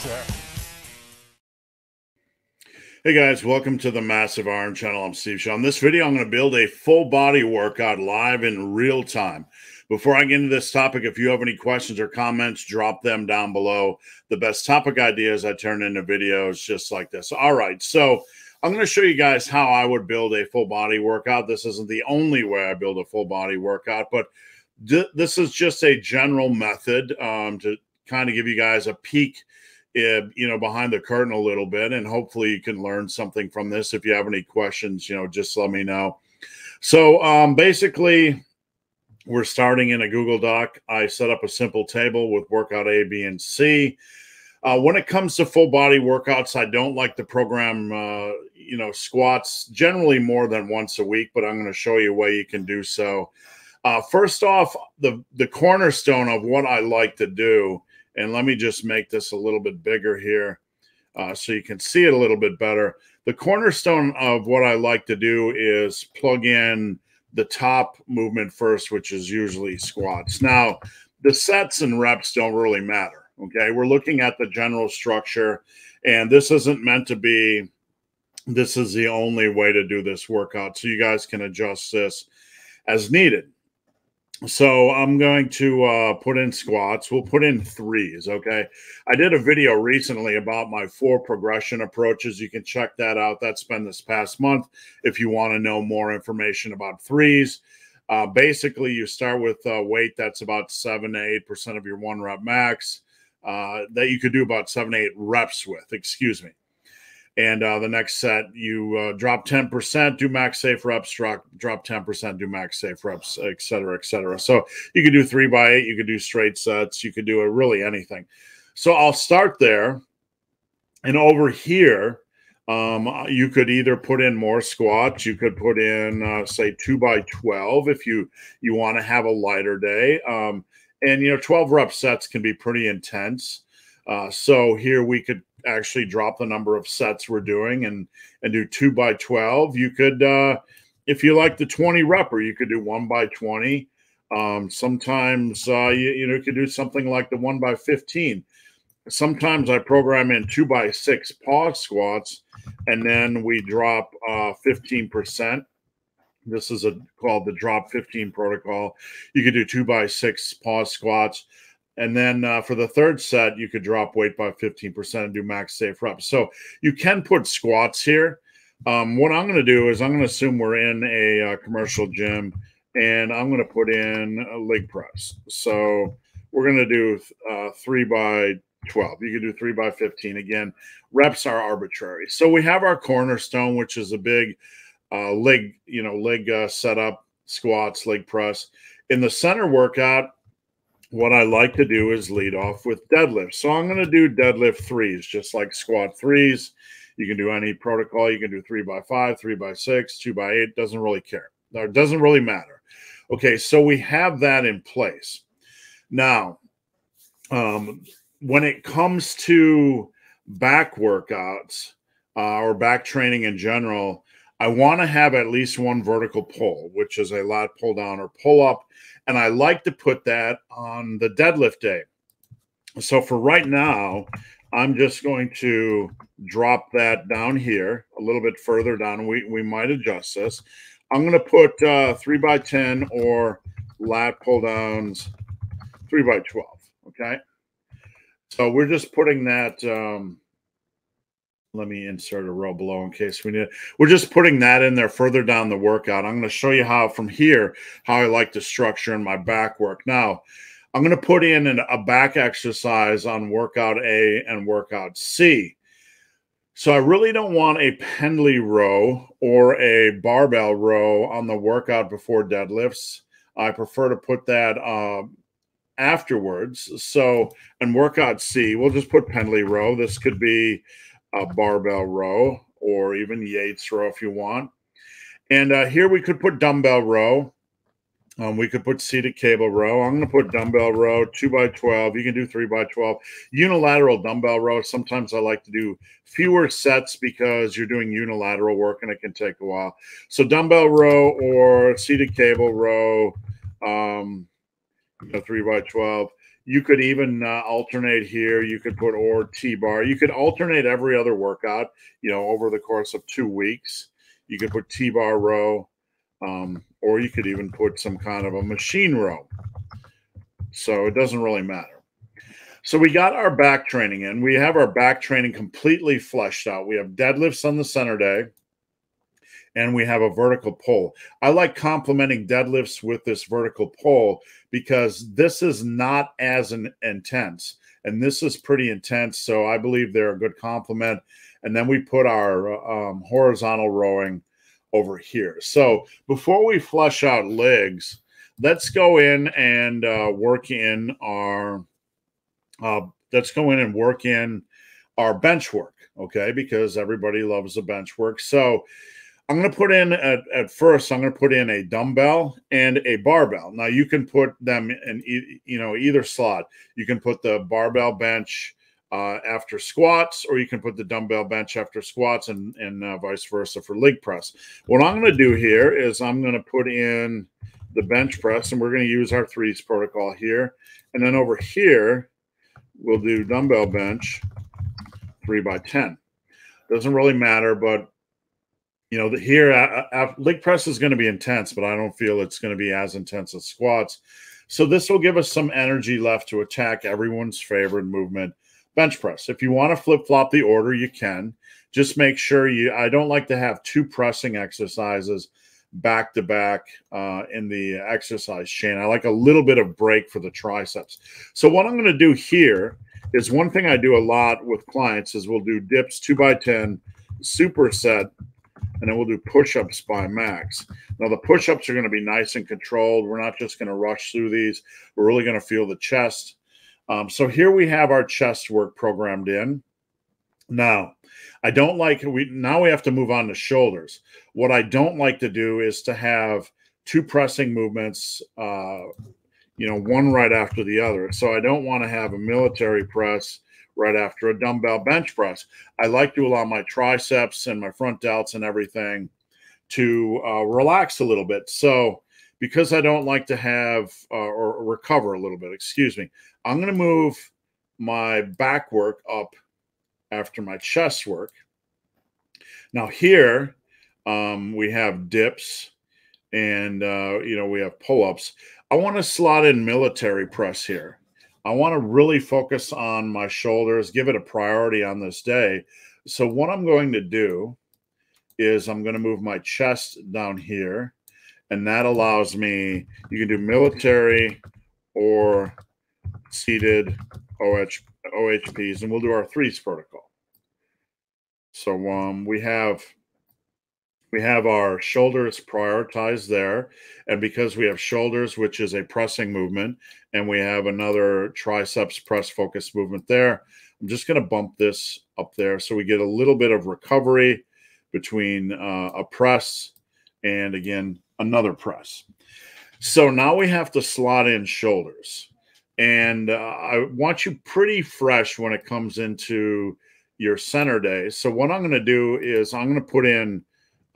us there. Hey guys, welcome to the Massive Iron Channel. I'm Steve Shaw. In this video, I'm going to build a full body workout live in real time. Before I get into this topic, if you have any questions or comments, drop them down below. The best topic ideas I turn into videos just like this. All right, so I'm going to show you guys how I would build a full body workout. This isn't the only way I build a full body workout, but this is just a general method to kind of give you guys a peek behind the curtain a little bit, and hopefully you can learn something from this. If you have any questions, just let me know. So basically, we're starting in a Google Doc. I set up a simple table with workout A, B, and C. When it comes to full body workouts, I don't like to program, squats generally more than once a week, but I'm going to show you a way you can do so. First off, the cornerstone of what I like to do, and let me just make this a little bit bigger here so you can see it a little bit better. The cornerstone of what I like to do is plug in the top movement first, which is usually squats. Now, the sets and reps don't really matter, okay? We're looking at the general structure, and this isn't meant to be, this is the only way to do this workout, so you guys can adjust this as needed. So I'm going to put in squats. We'll put in threes, okay? I did a video recently about my 4 progression approaches. You can check that out. That's been this past month if you want to know more information about threes. Basically, you start with weight that's about 7 to 8% of your 1 rep max that you could do about 7 to 8 reps with, excuse me. And the next set, you drop 10%, do max safe reps, drop 10%, do max safe reps, et cetera, et cetera. So you could do 3 by 8, you could do straight sets, you could do really anything. So I'll start there. And over here, you could either put in more squats, you could put in, say, 2 by 12 if you want to have a lighter day. And 12 rep sets can be pretty intense. So here we could actually drop the number of sets we're doing and do 2 by 12. You could, if you like the 20 repper, you could do 1 by 20. Sometimes you could do something like the 1 by 15. Sometimes I program in 2 by 6 pause squats, and then we drop 15%. This is called the drop 15 protocol. You could do 2 by 6 pause squats. And then for the third set, you could drop weight by 15% and do max safe reps. So you can put squats here. What I'm going to do is I'm going to assume we're in a commercial gym, and I'm going to put in a leg press. So we're going to do 3 by 12. You can do 3 by 15. Again, reps are arbitrary. So we have our cornerstone, which is a big leg setup, squats, leg press. In the center workout, what I like to do is lead off with deadlift. So I'm going to do deadlift threes, just like squat threes. You can do any protocol. You can do 3 by 5, 3 by 6, 2 by 8. Doesn't really care. It doesn't really matter. Okay, so we have that in place. Now, when it comes to back workouts or back training in general, I want to have at least one vertical pull, which is a lat pull down or pull up. And I like to put that on the deadlift day. So for right now, I'm just going to drop that down here a little bit further down. We might adjust this. I'm going to put 3 by 10 or lat pull downs 3 by 12. Okay. So we're just putting that. Let me insert a row below in case we need it. We're just putting that in there further down the workout. I'm going to show you how from here, how I like to structure in my back work. Now, I'm going to put in a back exercise on workout A and workout C. So I really don't want a pendlay row or a barbell row on the workout before deadlifts. I prefer to put that afterwards. So in workout C, we'll just put pendlay row. This could be a barbell row or even Yates row if you want. And here we could put dumbbell row. We could put seated cable row. I'm going to put dumbbell row, 2 by 12. You can do 3 by 12. Unilateral dumbbell row. Sometimes I like to do fewer sets because you're doing unilateral work and it can take a while. So dumbbell row or seated cable row, 3 by 12. You could even alternate here. You could put or T-bar. You could alternate every other workout, over the course of 2 weeks. You could put T-bar row, or you could even put some kind of a machine row. So it doesn't really matter. So we got our back training in. We have our back training completely fleshed out. We have deadlifts on the center day, and we have a vertical pull. I like complementing deadlifts with this vertical pull because this is not as intense, and this is pretty intense. So I believe they're a good complement. And then we put our horizontal rowing over here. So before we flush out legs, let's go in and work in our bench work, okay? Because everybody loves the bench work. So I'm going to put in at first, I'm going to put in a dumbbell and a barbell. Now you can put them in, either slot. You can put the barbell bench after squats, or you can put the dumbbell bench after squats, and vice versa for leg press. What I'm going to do here is I'm going to put in the bench press, and we're going to use our threes protocol here. And then over here, we'll do dumbbell bench 3x10. Doesn't really matter, but here, leg press is going to be intense, but I don't feel it's going to be as intense as squats. So this will give us some energy left to attack everyone's favorite movement, bench press. If you want to flip-flop the order, you can. Just make sure I don't like to have 2 pressing exercises back to back in the exercise chain. I like a little bit of break for the triceps. So what I'm going to do here is one thing I do a lot with clients is we'll do dips 2x10, superset, and then we'll do push-ups by max. Now, the push-ups are going to be nice and controlled. We're not just going to rush through these. We're really going to feel the chest. So here we have our chest work programmed in. Now, I don't like now we have to move on to shoulders. What I don't like to do is to have 2 pressing movements, one right after the other. So I don't want to have a military press right after a dumbbell bench press. I like to allow my triceps and my front delts and everything to relax a little bit. So because I don't like to have or recover a little bit, I'm going to move my back work up after my chest work. Now here we have dips and, we have pull-ups. I want to slot in military press here. I want to really focus on my shoulders, give it a priority on this day. So what I'm going to do is I'm going to move my chest down here, and that allows me, you can do military or seated OHPs, and we'll do our threes protocol. So we have our shoulders prioritized there. And because we have shoulders, which is a pressing movement, and we have another triceps press focus movement there, I'm just going to bump this up there so we get a little bit of recovery between a press and, again, another press. So now we have to slot in shoulders. And I want you pretty fresh when it comes into your center day. So what I'm going to do is I'm going to put in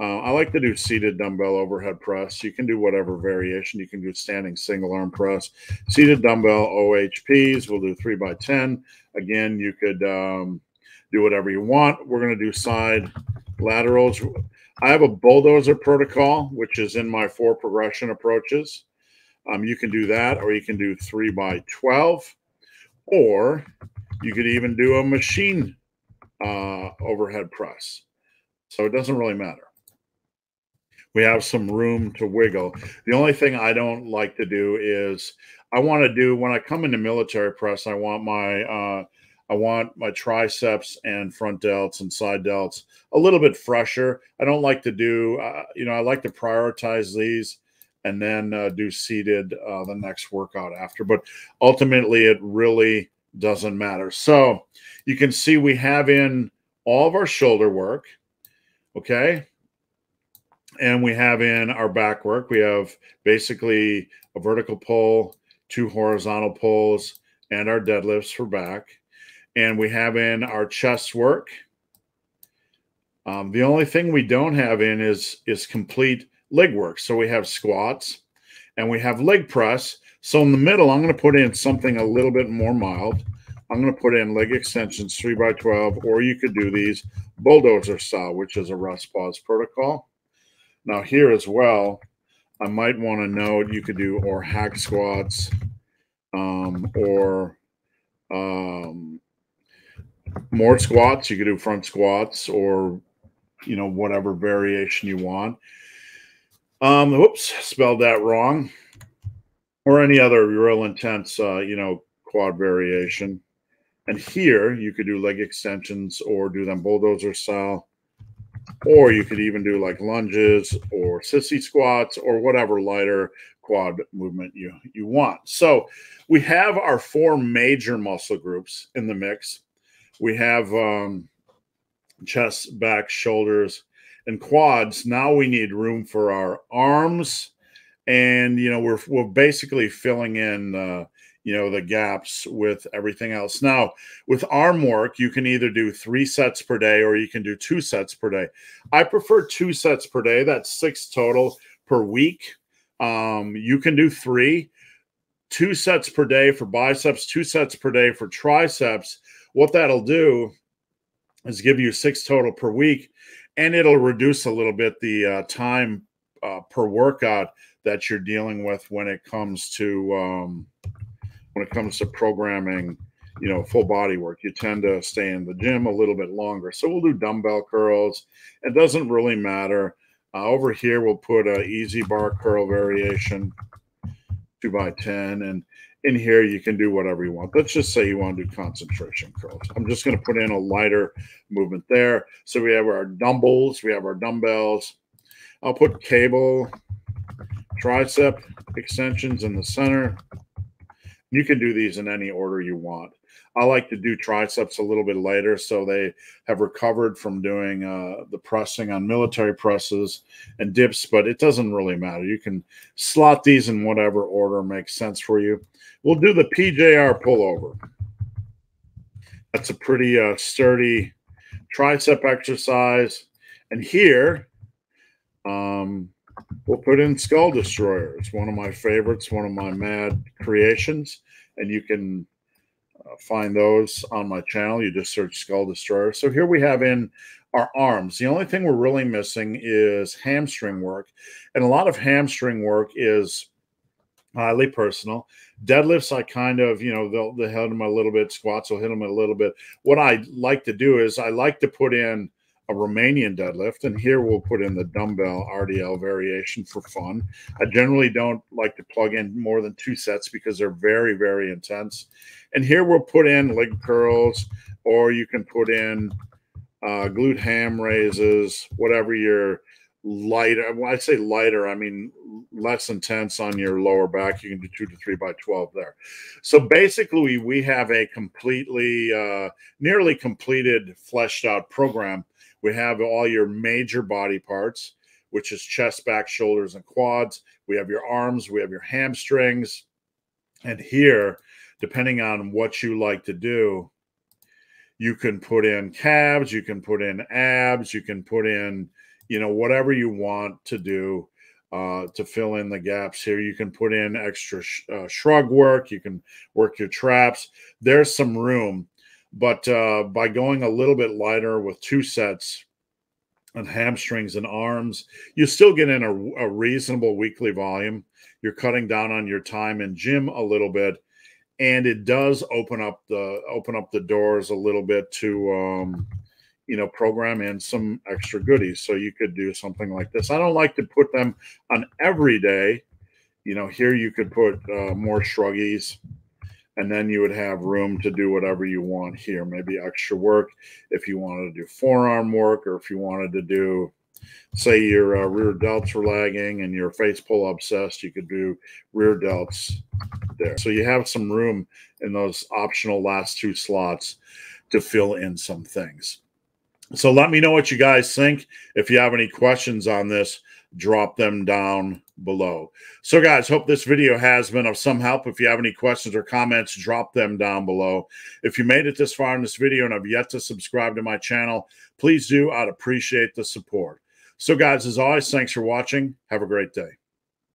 I like to do seated dumbbell overhead press. You can do whatever variation. You can do standing single arm press. Seated dumbbell OHPs. We'll do 3x10. Again, you could do whatever you want. We're going to do side laterals. I have a bulldozer protocol, which is in my 4 progression approaches. You can do that, or you can do 3x12, or you could even do a machine overhead press. So it doesn't really matter. We have some room to wiggle. The only thing I don't like to do is when I come into military press, I want my triceps and front delts and side delts a little bit fresher. I don't like to do, I like to prioritize these and then do seated the next workout after. But ultimately, it really doesn't matter. So you can see we have in all of our shoulder work, okay? And we have in our back work, we have basically a vertical pull, 2 horizontal pulls, and our deadlifts for back. And we have in our chest work. The only thing we don't have in is complete leg work. So we have squats and we have leg press. So in the middle, I'm going to put in something a little bit more mild. I'm going to put in leg extensions 3x12, or you could do these bulldozer style, which is a rest pause protocol. Now here as well, I might want to note you could do or hack squats, or more squats. You could do front squats, or whatever variation you want. Whoops, spelled that wrong. Or any other real intense, quad variation. And here you could do leg extensions or do them bulldozer style, or you could even do like lunges or sissy squats or whatever lighter quad movement you want. So we have our 4 major muscle groups in the mix. We have chest, back, shoulders, and quads. Now we need room for our arms, and we're basically filling in the gaps with everything else. Now with arm work, you can either do 3 sets per day or you can do 2 sets per day. I prefer 2 sets per day. That's 6 total per week. You can do 3. 2 sets per day for biceps, 2 sets per day for triceps. What that'll do is give you 6 total per week, and it'll reduce a little bit the time per workout that you're dealing with when it comes to programming, full body work. You tend to stay in the gym a little bit longer. So we'll do dumbbell curls. It doesn't really matter. Over here, we'll put a easy bar curl variation, 2x10, and in here you can do whatever you want. Let's just say you want to do concentration curls. I'm just going to put in a lighter movement there. So we have our dumbbells, we have our dumbbells. I'll put cable tricep extensions in the center. You can do these in any order you want. I like to do triceps a little bit later, so they have recovered from doing the pressing on military presses and dips, but it doesn't really matter. You can slot these in whatever order makes sense for you. We'll do the PJR pullover. That's a pretty sturdy tricep exercise. And here, we'll put in Skull Destroyer. It's one of my favorites, one of my mad creations, and you can find those on my channel. You just search Skull Destroyer. So here we have in our arms. The only thing we're really missing is hamstring work, and a lot of hamstring work is highly personal. Deadlifts, I kind of, they'll hit them a little bit. Squats will hit them a little bit. What I like to do is I like to put in a Romanian deadlift, and here we'll put in the dumbbell RDL variation for fun. I generally don't like to plug in more than 2 sets because they're very, very intense. And here we'll put in leg curls, or you can put in glute ham raises, whatever your lighter. When I say lighter, I mean less intense on your lower back. You can do 2 to 3x12 there. So basically, we have a completely, nearly completed, fleshed out program. We have all your major body parts, which is chest, back, shoulders, and quads. We have your arms. We have your hamstrings. And here, depending on what you like to do, you can put in calves, you can put in abs, you can put in, whatever you want to do to fill in the gaps here. You can put in extra shrug work. You can work your traps. There's some room. But by going a little bit lighter with 2 sets on hamstrings and arms, you still get in a reasonable weekly volume. You're cutting down on your time in gym a little bit, and it does open up the doors a little bit to program in some extra goodies. So you could do something like this. I don't like to put them on every day. Here you could put more shruggies. And then you would have room to do whatever you want here. Maybe extra work if you wanted to do forearm work, or if you wanted to do, say, your rear delts were lagging and your face pull obsessed, you could do rear delts there. So you have some room in those optional last 2 slots to fill in some things. So let me know what you guys think. If you have any questions on this, drop them down below. So guys, hope this video has been of some help. If you have any questions or comments, drop them down below. If you made it this far in this video and have yet to subscribe to my channel, please do. I'd appreciate the support. So guys, as always, thanks for watching. Have a great day.